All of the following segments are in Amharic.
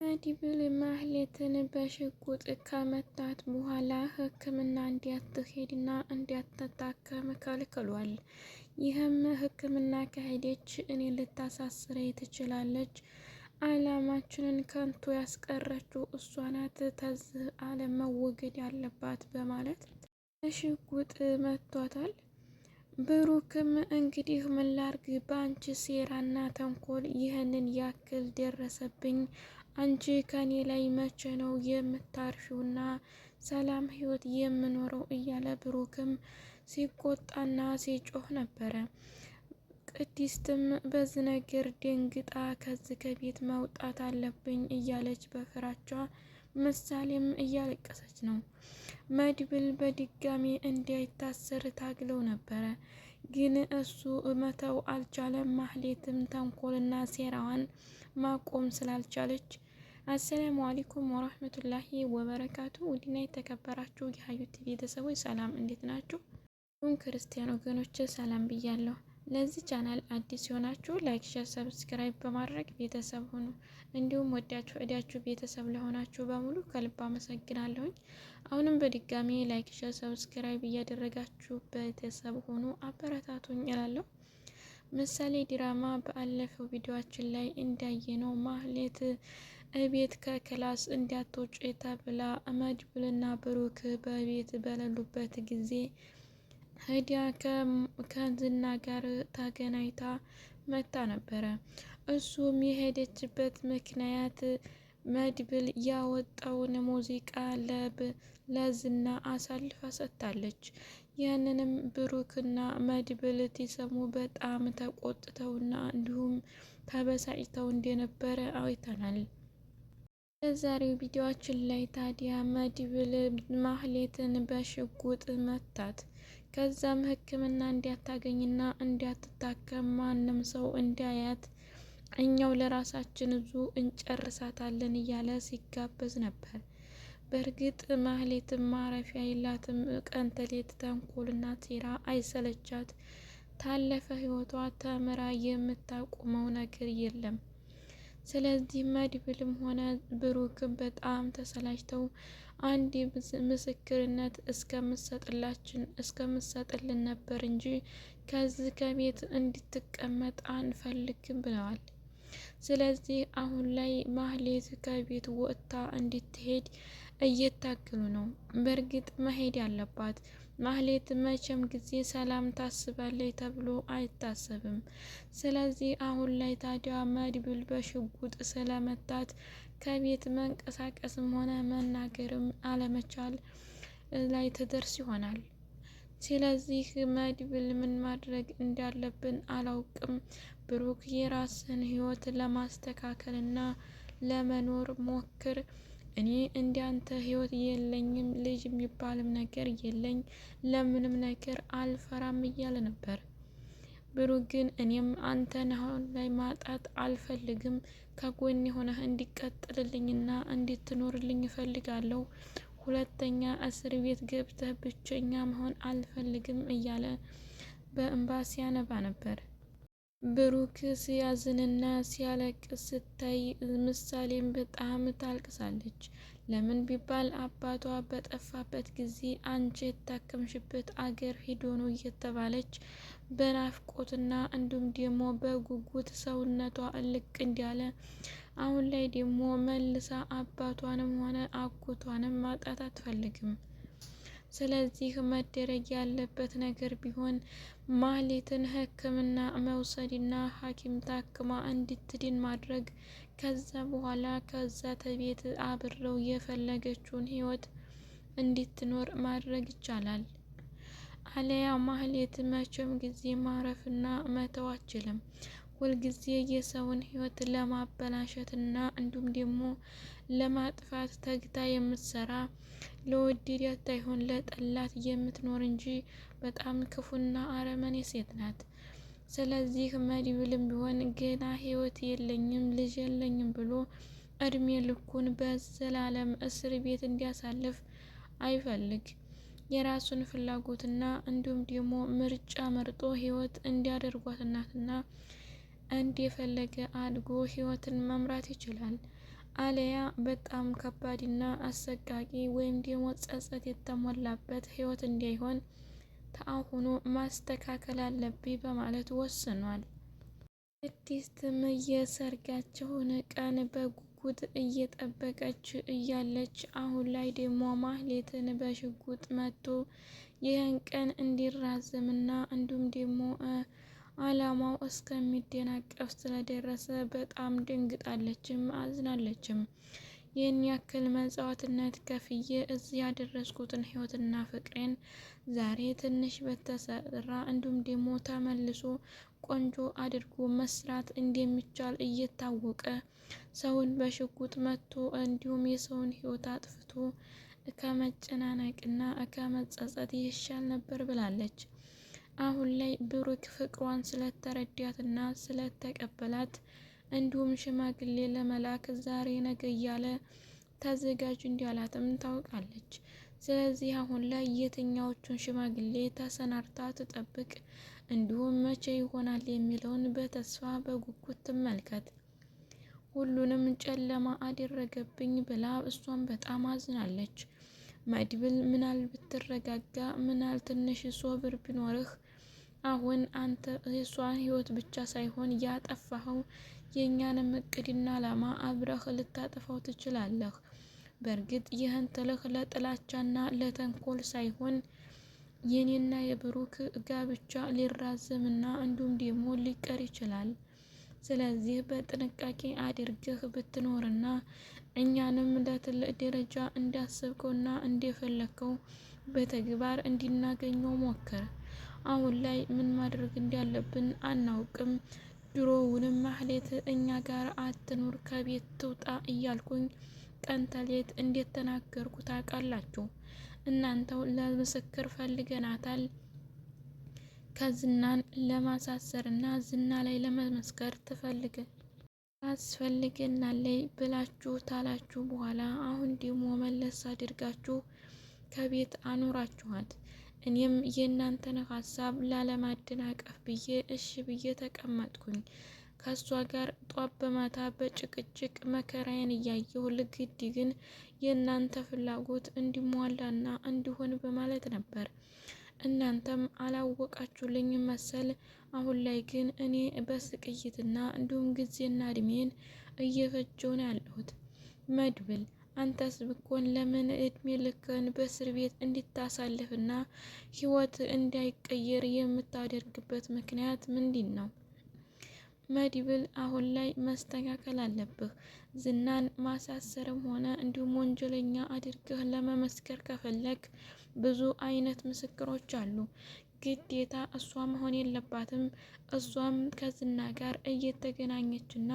መድብል ማህሌትን በሽጉጥ ከመታት በኋላ ሕክምና እንዲያትሄድና እንዲያትታከም ከልክሏል። ይህም ሕክምና ከሄደች እኔ ልታሳስረኝ ትችላለች፣ አላማችንን ከንቱ ያስቀረችው እሷ ናት፣ ተዚህ ዓለም መወገድ ያለባት በማለት በሽጉጥ መቷታል። ብሩክም እንግዲህ ምን ላርግ፣ በአንቺ ሴራና ተንኮል ይህንን ያክል ደረሰብኝ፣ አንቺ ከኔ ላይ መቼ ነው የምታርፊውና ሰላም ህይወት የምኖረው እያለ ብሩክም ሲቆጣና ሲጮህ ነበረ። ቅድስትም በዚህ ነገር ደንግጣ ከዚህ ከቤት መውጣት አለብኝ እያለች በፍራቻ ምሳሌም እያለቀሰች ነው። መድብል በድጋሚ እንዳይታሰር ታግለው ነበረ፣ ግን እሱ መተው አልቻለም። ማህሌትም ተንኮልና ሴራዋን ማቆም ስላልቻለች። አሰላሙ አለይኩም ወራህመቱላሂ ወበረካቱ። ውድና የተከበራችሁ የሀዩት ቤተሰቦች ሰላም፣ እንዴት ናችሁ? ክርስቲያን ወገኖች ሰላም ብያለሁ። ለዚህ ቻናል አዲስ የሆናችሁ ላይክ፣ ሼር፣ ሰብስክራይብ በማድረግ ቤተሰብ ሁኑ። እንዲሁም ወዳችሁ ቤተሰብ ለሆናችሁ በሙሉ ከልብ አመሰግናለሁኝ። አሁንም በድጋሚ ላይክ፣ ሼር፣ ሰብስክራይብ እያደረጋችሁ ቤተሰብ ሁኑ፣ አበረታቱኝ እላለሁ። ምሳሌ ድራማ ባለፈው ቪዲዮአችን ላይ እንዳየነው ማህሌት እቤት ከክላስ እንዳትወጪ ተብላ መድብልና ብሩክ በቤት በሌሉበት ጊዜ ሂዲያ ከዝና ጋር ተገናኝታ መታ ነበረ። እሱም የሄደችበት ምክንያት መድብል ያወጣውን ሙዚቃ ለዝና አሳልፋ ሰጥታለች። ያንንም ብሩክና መድብል ሲሰሙ በጣም ተቆጥተውና እንዲሁም ተበሳጭተው እንደነበረ አይተናል። በዛሬው ቪዲዮአችን ላይ ታዲያ መድብል ማህሌትን በሽጉጥ መታት። ከዛም ሕክምና እንዲያታገኝና እንዲያትታከም ማንም ሰው እንዳያት እኛው ለራሳችን እንጨርሳታለን እያለ ሲጋበዝ ነበር። በእርግጥ ማህሌትም ማረፊያ የላትም። ቀን ተሌት ተንኮልና ሴራ አይሰለቻት። ታለፈ ህይወቷ ተምራ የምታቆመው ነገር የለም። ስለዚህ መድብልም ሆነ ብሩክም በጣም ተሰላችተው አንድ ምስክርነት እስከምሰጥልን ነበር እንጂ ከዚህ ከቤት እንድትቀመጥ አንፈልግም ብለዋል። ስለዚህ አሁን ላይ ማህሌት ከቤት ወጥታ እንድትሄድ እየታገሉ ነው። በእርግጥ መሄድ ያለባት ማህሌት መቼም ጊዜ ሰላም ታስባለች ተብሎ አይታሰብም። ስለዚህ አሁን ላይ ታዲያ መድብል በሽጉጥ ስለመታት ከቤት መንቀሳቀስም ሆነ መናገርም አለመቻል ላይ ትደርስ ይሆናል። ስለዚህ መድብል ምን ማድረግ እንዳለብን አላውቅም። ብሩክ የራስን ህይወት ለማስተካከልና ለመኖር ሞክር። እኔ እንዳንተ ህይወት የለኝም፣ ልጅ የሚባልም ነገር የለኝ፣ ለምንም ነገር አልፈራም እያለ ነበር። ብሩክ ግን እኔም አንተን አሁን ላይ ማጣት አልፈልግም፣ ከጎን ሆነህ እንዲቀጥልልኝና እንድትኖርልኝ እፈልጋለሁ፣ ሁለተኛ እስር ቤት ገብተህ ብቸኛ መሆን አልፈልግም እያለ በእንባ ሲያነባ ነበር። ብሩክ ሲያዝንና ሲያለቅስ ስታይ ምሳሌም በጣም ታልቅሳለች። ለምን ቢባል አባቷ በጠፋበት ጊዜ አንቺ የታከምሽበት አገር ሄዶ ነው እየተባለች በናፍቆትና እንዲሁም ደግሞ በጉጉት ሰውነቷ እልቅ እንዲያለ፣ አሁን ላይ ደግሞ መልሳ አባቷንም ሆነ አጎቷንም ማጣት አትፈልግም። ስለዚህ መደረግ ያለበት ነገር ቢሆን ማህሌትን ሕክምና መውሰድና ሐኪም ታክማ እንድትድን ማድረግ። ከዛ በኋላ ከዛ ተቤት አብረው የፈለገችውን ህይወት እንድትኖር ማድረግ ይቻላል። አለያ ማህሌት መቼም ጊዜ ማረፍና መተው አትችልም። ሁልጊዜ የሰውን ህይወት ለማበላሸትና እንዲሁም ደግሞ ለማጥፋት ተግታ የምትሰራ፣ ለወደዳት ሳይሆን ለጠላት የምትኖር እንጂ በጣም ክፉና አረመኔ ሴት ናት። ስለዚህ መድብልም ቢሆን ገና ህይወት የለኝም፣ ልጅ የለኝም ብሎ እድሜ ልኩን በዘላለም እስር ቤት እንዲያሳልፍ አይፈልግ። የራሱን ፍላጎትና እንዲሁም ደግሞ ምርጫ መርጦ ህይወት እንዲያደርጓትናትና እንደፈለገ አድጎ ህይወትን መምራት ይችላል። አለያ በጣም ከባድና አሰቃቂ ወይም ደግሞ ጸጸት የተሞላበት ህይወት እንዳይሆን ተአሁኑ ማስተካከል አለብኝ በማለት ወስኗል። ቅድስትም የሰርጋቸውን ቀን በጉጉት እየጠበቀች እያለች አሁን ላይ ደግሞ ማህሌትን በሽጉጥ መቶ ይህን ቀን እንዲራዘምና እንዲሁም ደግሞ አላማው እስከሚደናቀፍ ስለደረሰ በጣም ደንግጣለችም አዝናለችም። ይህን ያክል መጽዋዕትነት ከፍዬ እዚህ ያደረስኩትን ህይወትና ፍቅሬን ዛሬ ትንሽ በተሰራ እንዲሁም ደግሞ ተመልሶ ቆንጆ አድርጎ መስራት እንደሚቻል እየታወቀ ሰውን በሽጉጥ መቶ እንዲሁም የሰውን ህይወት አጥፍቶ ከመጨናነቅና ከመጸጸት ይሻል ነበር ብላለች። አሁን ላይ ብሩክ ፍቅሯን ስለተረዳትና ስለተቀበላት እንዲሁም ሽማግሌ ለመላክ ዛሬ ነገ እያለ ተዘጋጁ እንዲያላትም ታውቃለች። ስለዚህ አሁን ላይ የትኛዎቹን ሽማግሌ ተሰናርታ ትጠብቅ እንዲሁም መቼ ይሆናል የሚለውን በተስፋ በጉጉት ትመልከት። ሁሉንም ጨለማ አደረገብኝ ብላ እሷን በጣም አዝናለች። መድብል ምናል ብትረጋጋ ምናል ትንሽ ሶብር ቢኖርህ አሁን አንተ የሷን ህይወት ብቻ ሳይሆን ያጠፋኸው የእኛንም እቅድና አላማ አብረህ ልታጠፋው ትችላለህ። በእርግጥ ይህን ትልህ ለጥላቻና ለተንኮል ሳይሆን የኔና የብሩክ ጋብቻ ሊራዘምና እንዲሁም ደግሞ ሊቀር ይችላል። ስለዚህ በጥንቃቄ አድርገህ ብትኖርና እኛንም ለትልቅ ደረጃ እንዳሰብከውና እንደፈለግከው በተግባር እንዲናገኘው ሞክር። አሁን ላይ ምን ማድረግ እንዳለብን አናውቅም። ድሮውንም ማህሌት እኛ ጋር አትኑር ከቤት ትውጣ እያልኩኝ ቀን ተሌት እንዴት ተናገርኩ ታውቃላችሁ። እናንተው ለምስክር ፈልገናታል ከዝናን ለማሳሰርና ዝና ላይ ለመመስከር ታስፈልገናለች ብላችሁ ታላችሁ በኋላ አሁን ደግሞ መለስ አድርጋችሁ ከቤት አኑራችኋት። እኔም የእናንተን ሀሳብ ላለማደናቀፍ ብዬ እሺ ብዬ ተቀመጥኩኝ። ከሷ ጋር ጧት በማታ በጭቅጭቅ መከራዬን እያየሁ ልግድ ግን የእናንተ ፍላጎት እንዲሟላና እንዲሆን በማለት ነበር። እናንተም አላወቃችሁልኝ መሰል። አሁን ላይ ግን እኔ በስቅይትና እንዲሁም ጊዜና እድሜን እየፈጀው ነው ያለሁት። መድብል አንተስ ብኮን ለምን እድሜ ልክን በእስር ቤት እንድታሳልፍና ህይወት እንዳይቀየር የምታደርግበት ምክንያት ምንድን ነው? መድብል አሁን ላይ መስተካከል አለብህ። ዝናን ማሳሰርም ሆነ እንዲሁም ወንጀለኛ አድርገህ ለመመስከር ከፈለግ ብዙ አይነት ምስክሮች አሉ። ግዴታ እሷ መሆን የለባትም። እሷም ከዝና ጋር እየተገናኘችና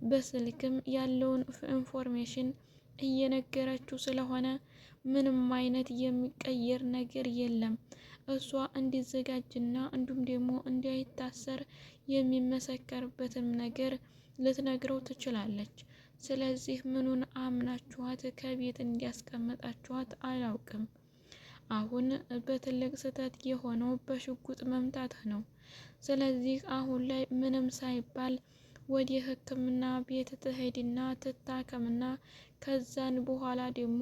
በስልክም ያለውን ኢንፎርሜሽን እየነገረችው ስለሆነ ምንም አይነት የሚቀየር ነገር የለም። እሷ እንዲዘጋጅና እንዲሁም ደግሞ እንዳይታሰር የሚመሰከርበትም ነገር ልትነግረው ትችላለች። ስለዚህ ምኑን አምናችኋት ከቤት እንዲያስቀመጣችኋት አላውቅም። አሁን በትልቅ ስህተት የሆነው በሽጉጥ መምታትህ ነው። ስለዚህ አሁን ላይ ምንም ሳይባል ወደ ሕክምና ቤት ትሄድና ትታከምና ከዛን በኋላ ደግሞ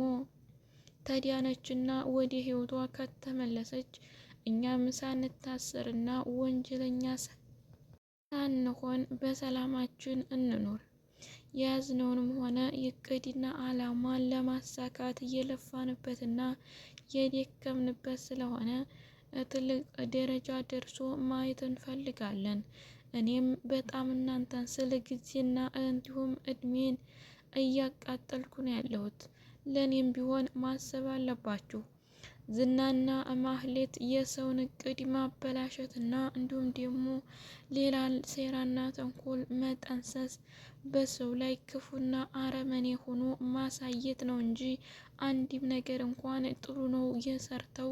ተዲያነችና ወደ ህይወቷ ከተመለሰች እኛም ሳንታሰርና ወንጀለኛ ሳንሆን በሰላማችን እንኖር። የያዝነውንም ሆነ እቅድና አላማን ለማሳካት እየለፋንበትና የደከምንበት ስለሆነ ትልቅ ደረጃ ደርሶ ማየት እንፈልጋለን። እኔም በጣም እናንተን ስለ ጊዜና እንዲሁም እድሜን እያቃጠልኩ ነው ያለሁት። ለኔም ቢሆን ማሰብ አለባችሁ። ዝናና ማህሌት የሰውን እቅድ ማበላሸትና እንዲሁም ደግሞ ሌላ ሴራና ተንኮል መጠንሰስ በሰው ላይ ክፉና አረመኔ ሆኖ ማሳየት ነው እንጂ አንድም ነገር እንኳን ጥሩ ነው የሰርተው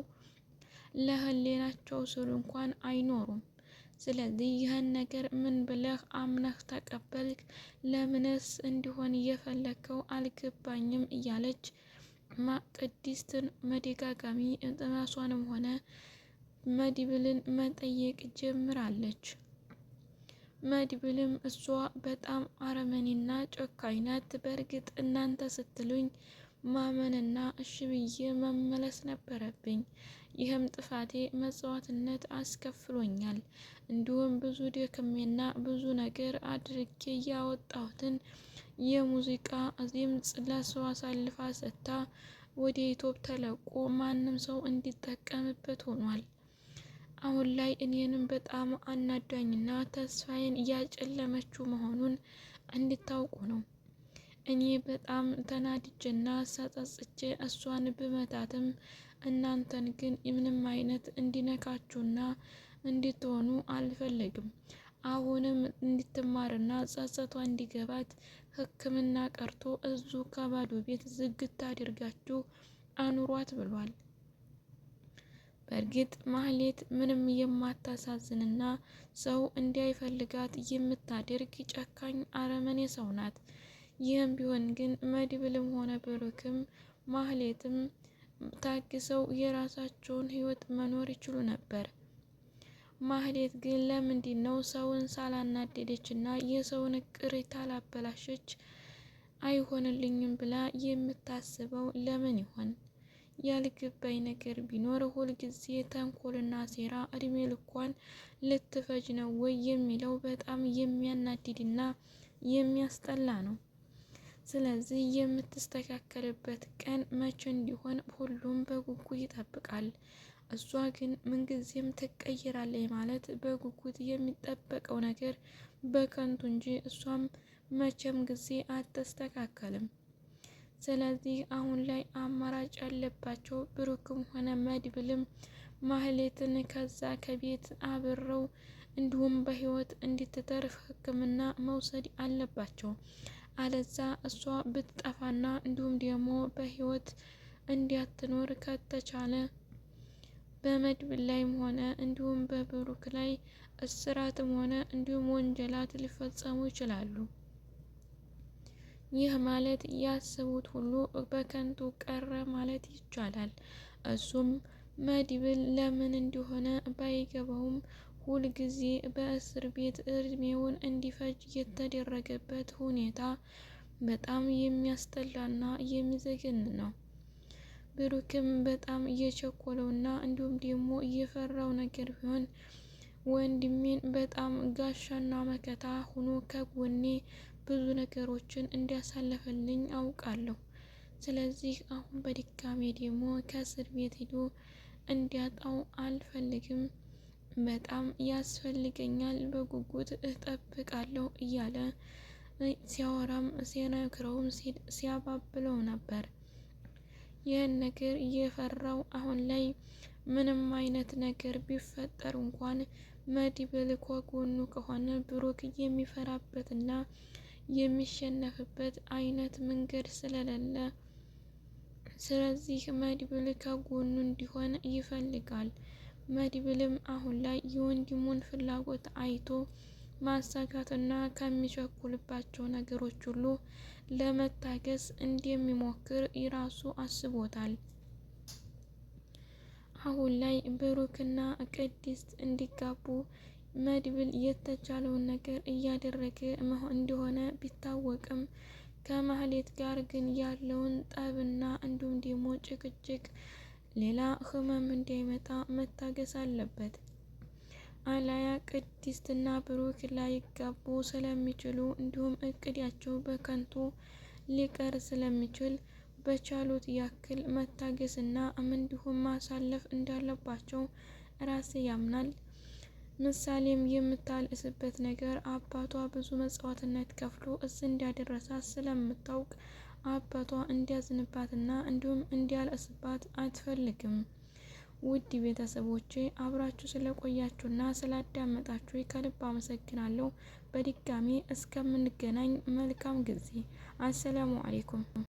ለህሌናቸው ስሉ እንኳን አይኖሩም። ስለዚህ ይህን ነገር ምን ብለህ አምነህ ተቀበልክ? ለምንስ እንዲሆን እየፈለግከው አልገባኝም እያለች ቅድስትን መደጋጋሚ ራሷንም ሆነ መድብልን መጠየቅ ጀምራለች። መድብልም እሷ በጣም አረመኔና ጨካኝ ናት፣ በእርግጥ እናንተ ስትሉኝ ማመንና እሺ ብዬ መመለስ ነበረብኝ። ይህም ጥፋቴ መስዋዕትነት አስከፍሎኛል። እንዲሁም ብዙ ደክሜና ብዙ ነገር አድርጌ ያወጣሁትን የሙዚቃ ድምፅ ለሰው አሳልፋ ሰጥታ ወደ ዩቲዩብ ተለቆ ማንም ሰው እንዲጠቀምበት ሆኗል። አሁን ላይ እኔንም በጣም አናዳኝና ተስፋዬን እያጨለመችው መሆኑን እንድታውቁ ነው። እኔ በጣም ተናድጄና ተጸጽቼ እሷን ብመታትም እናንተን ግን ምንም አይነት እንዲነካችሁና እንድትሆኑ አልፈልግም። አሁንም እንድትማርና ጸጸቷ እንዲገባት ሕክምና ቀርቶ እዙ ከባዶ ቤት ዝግት አድርጋችሁ አኑሯት ብሏል። በእርግጥ ማህሌት ምንም የማታሳዝንና ሰው እንዳይፈልጋት የምታደርግ ጨካኝ አረመኔ ሰው ናት። ይህም ቢሆን ግን መድብልም ሆነ ብሩክም ማህሌትም ታግሰው የራሳቸውን ህይወት መኖር ይችሉ ነበር። ማህሌት ግን ለምንድን ነው ሰውን ሳላናደደችና የሰውን ቅሬታ ላበላሸች አይሆንልኝም ብላ የምታስበው ለምን ይሆን? ያልገባኝ ነገር ቢኖር ሁልጊዜ ተንኮልና ሴራ እድሜ ልኳን ልትፈጅ ነው ወይ የሚለው በጣም የሚያናድድና የሚያስጠላ ነው። ስለዚህ የምትስተካከልበት ቀን መቼ እንዲሆን ሁሉም በጉጉት ይጠብቃል። እሷ ግን ምንጊዜም ትቀይራለች ማለት በጉጉት የሚጠበቀው ነገር በከንቱ እንጂ እሷም መቼም ጊዜ አትስተካከልም። ስለዚህ አሁን ላይ አማራጭ ያለባቸው ብሩክም ሆነ መድብልም ማህሌትን ከዛ ከቤት አብረው እንዲሁም በህይወት እንድትተርፍ ሕክምና መውሰድ አለባቸው። አለዛ እሷ ብትጠፋና እንዲሁም ደግሞ በህይወት እንዲያትኖር ከተቻለ በመድብል ላይም ሆነ እንዲሁም በብሩክ ላይ እስራትም ሆነ እንዲሁም ወንጀላት ሊፈጸሙ ይችላሉ። ይህ ማለት ያሰቡት ሁሉ በከንቱ ቀረ ማለት ይቻላል። እሱም መድብል ለምን እንደሆነ ባይገባውም ሁልጊዜ በእስር ቤት እድሜውን እንዲፈጅ የተደረገበት ሁኔታ በጣም የሚያስጠላና የሚዘገን ነው። ብሩክም በጣም እየቸኮለውና እንዲሁም ደግሞ እየፈራው ነገር ቢሆን ወንድሜን በጣም ጋሻና መከታ ሆኖ ከጎኔ ብዙ ነገሮችን እንዲያሳልፍልኝ አውቃለሁ። ስለዚህ አሁን በድጋሜ ደግሞ ከእስር ቤት ሄዶ እንዲያጣው አልፈልግም። በጣም ያስፈልገኛል፣ በጉጉት እጠብቃለሁ እያለ ሲያወራም ሲነግረውም ሲያባብለው ነበር። ይህን ነገር እየፈራው አሁን ላይ ምንም አይነት ነገር ቢፈጠር እንኳን መድብል ከጎኑ ከሆነ ብሩክ የሚፈራበትና የሚሸነፍበት አይነት መንገድ ስለሌለ፣ ስለዚህ መድብል ከጎኑ እንዲሆን ይፈልጋል። መድብልም አሁን ላይ የወንድሙን ፍላጎት አይቶ ማሳካትና ከሚቸኩልባቸው ነገሮች ሁሉ ለመታገስ እንደሚሞክር ይራሱ አስቦታል። አሁን ላይ ብሩክና ቅድስት እንዲጋቡ መድብል የተቻለውን ነገር እያደረገ እንደሆነ ቢታወቅም ከማህሌት ጋር ግን ያለውን ጠብና እንዲሁም ደግሞ ጭቅጭቅ ሌላ ህመም እንዳይመጣ መታገስ አለበት። አላያ ቅድስትና ብሩክ ላይጋቡ ስለሚችሉ እንዲሁም እቅዳቸው በከንቱ ሊቀር ስለሚችል በቻሉት ያክል መታገስና እንዲሁም ማሳለፍ እንዳለባቸው ራስ ያምናል። ምሳሌም የምታልቅስበት ነገር አባቷ ብዙ መስዋዕትነት ከፍሎ እዚህ እንዲያደረሳት ስለምታውቅ አባቷ እንዲያዝንባትና እንዲሁም እንዲያልቅስባት አትፈልግም። ውድ ቤተሰቦቼ አብራችሁ ስለቆያችሁና ስላዳመጣችሁ ከልብ አመሰግናለሁ። በድጋሚ እስከምንገናኝ መልካም ጊዜ። አሰላሙ አሌይኩም።